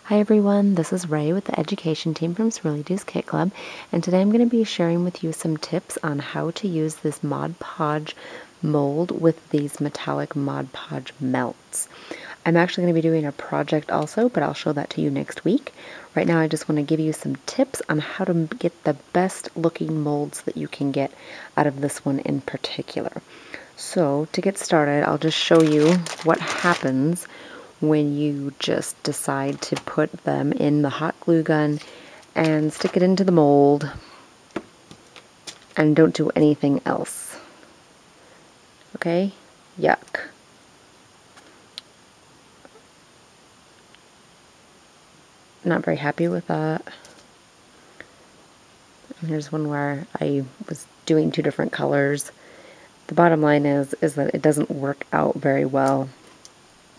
Hi everyone, this is Ray with the education team from Swirlydoos Kit Club, and today I'm going to be sharing with you some tips on how to use this Mod Podge mold with these metallic Mod Podge melts. I'm actually going to be doing a project also, but I'll show that to you next week. Right now I just want to give you some tips on how to get the best looking molds that you can get out of this one in particular. So to get started, I'll just show you what happens when you just decide to put them in the hot glue gun and stick it into the mold and don't do anything else. Okay? Yuck. Not very happy with that. And here's one where I was doing two different colors. The bottom line is that it doesn't work out very well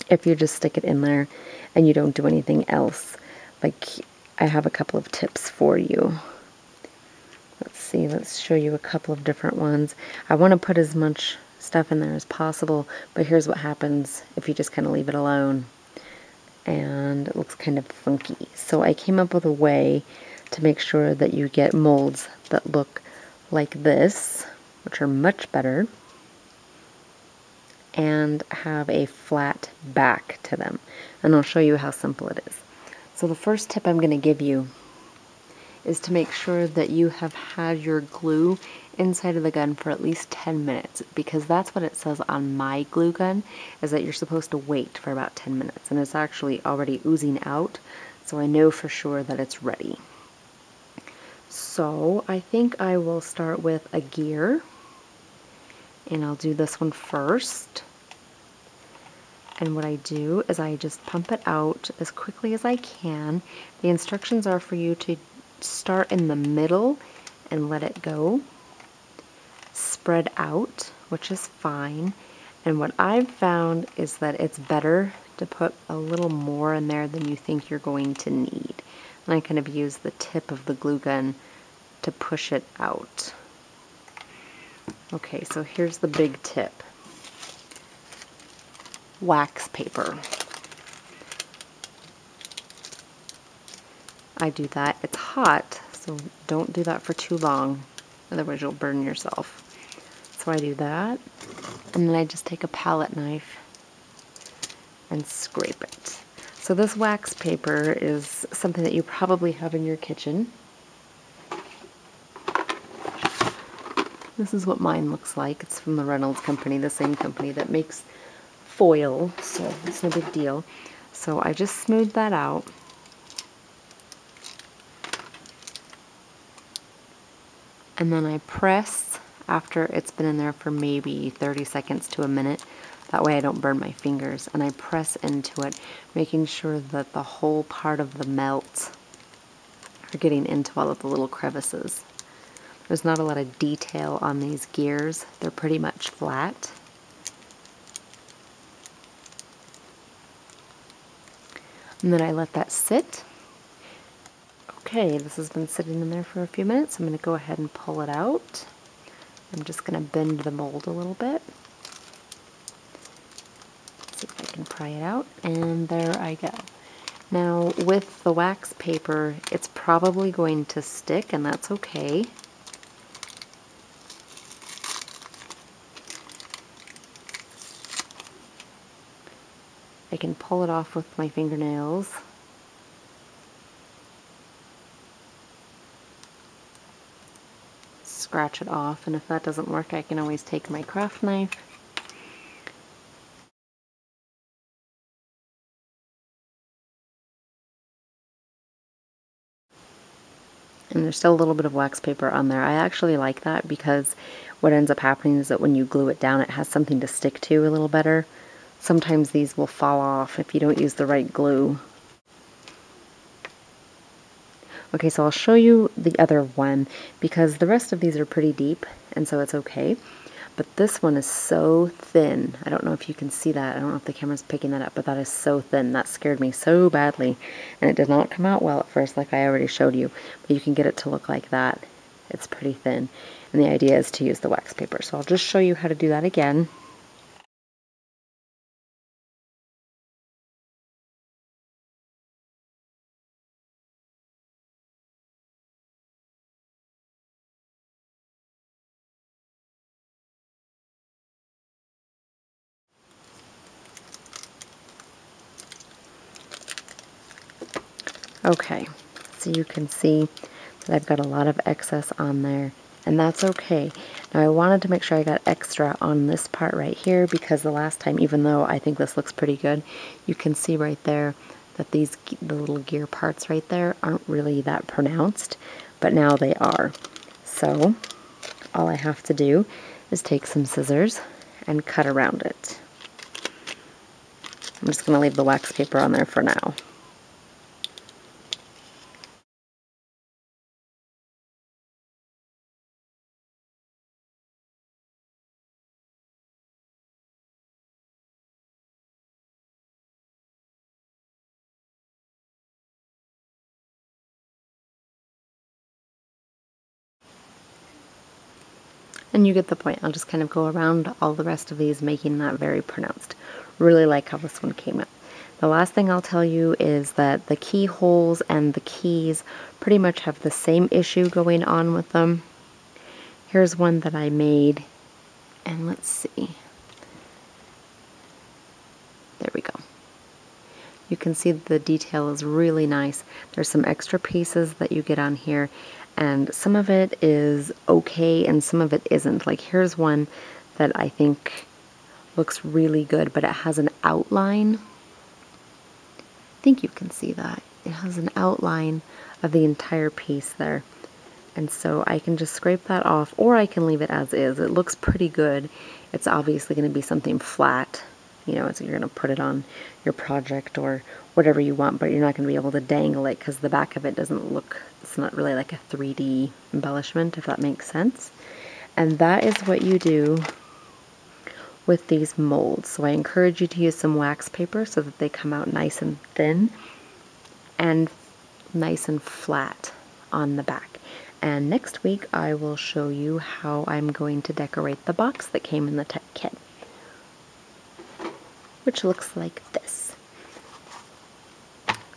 if you just stick it in there and you don't do anything else. Like, I have a couple of tips for you. Let's see, let's show you a couple of different ones. I want to put as much stuff in there as possible, but here's what happens if you just kind of leave it alone. And it looks kind of funky. So I came up with a way to make sure that you get molds that look like this, which are much better, and have a flat back to them. And I'll show you how simple it is. So the first tip I'm going to give you is to make sure that you have had your glue inside of the gun for at least 10 minutes, because that's what it says on my glue gun, is that you're supposed to wait for about 10 minutes, and it's actually already oozing out, so I know for sure that it's ready. So I think I will start with a gear, and I'll do this one first. And what I do is I just pump it out as quickly as I can. The instructions are for you to start in the middle and let it go. Spread out, which is fine. And what I've found is that it's better to put a little more in there than you think you're going to need. And I kind of use the tip of the glue gun to push it out. Okay, so here's the big tip. Wax paper. I do that. It's hot, so don't do that for too long, otherwise you'll burn yourself. So I do that, and then I just take a palette knife and scrape it. So this wax paper is something that you probably have in your kitchen. This is what mine looks like. It's from the Reynolds company, the same company that makes foil, so it's no big deal. So I just smooth that out. And then I press after it's been in there for maybe 30 seconds to a minute. That way I don't burn my fingers. And I press into it, making sure that the whole part of the melt are getting into all of the little crevices. There's not a lot of detail on these gears. They're pretty much flat. And then I let that sit. Okay, this has been sitting in there for a few minutes. I'm going to go ahead and pull it out. I'm just going to bend the mold a little bit. See if I can pry it out. And there I go. Now with the wax paper, it's probably going to stick, and that's okay. I can pull it off with my fingernails. Scratch it off, and if that doesn't work, I can always take my craft knife and there's still a little bit of wax paper on there. I actually like that because what ends up happening is that when you glue it down, it has something to stick to a little better. Sometimes these will fall off if you don't use the right glue. Okay, so I'll show you the other one because the rest of these are pretty deep, and so it's okay. But this one is so thin. I don't know if you can see that. I don't know if the camera's picking that up, but that is so thin. That scared me so badly. And it did not come out well at first, like I already showed you. But you can get it to look like that. It's pretty thin. And the idea is to use the wax paper. So I'll just show you how to do that again. Okay, so you can see that I've got a lot of excess on there, and that's okay. Now I wanted to make sure I got extra on this part right here, because the last time, even though I think this looks pretty good, you can see right there that the little gear parts right there aren't really that pronounced, but now they are. So all I have to do is take some scissors and cut around it. I'm just going to leave the wax paper on there for now. And you get the point. I'll just kind of go around all the rest of these, making that very pronounced. Really like how this one came out. The last thing I'll tell you is that the keyholes and the keys pretty much have the same issue going on with them. Here's one that I made, and let's see. There we go. You can see the detail is really nice. There's some extra pieces that you get on here, and some of it is okay and some of it isn't. Like here's one that I think looks really good, but it has an outline. I think you can see that. It has an outline of the entire piece there. And so I can just scrape that off, or I can leave it as is. It looks pretty good. It's obviously going to be something flat. You know, so you're going to put it on your project or whatever you want, but you're not going to be able to dangle it because the back of it doesn't look, it's not really like a 3D embellishment, if that makes sense. And that is what you do with these molds. So I encourage you to use some wax paper so that they come out nice and thin and nice and flat on the back. And next week I will show you how I'm going to decorate the box that came in the kit, which looks like this.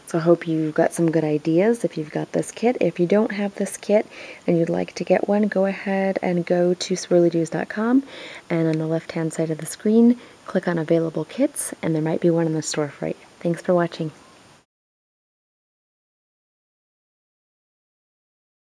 So I hope you've got some good ideas if you've got this kit. If you don't have this kit and you'd like to get one, go ahead and go to swirlydoos.com, and on the left hand side of the screen click on available kits, and there might be one in the store for you. Thanks for watching.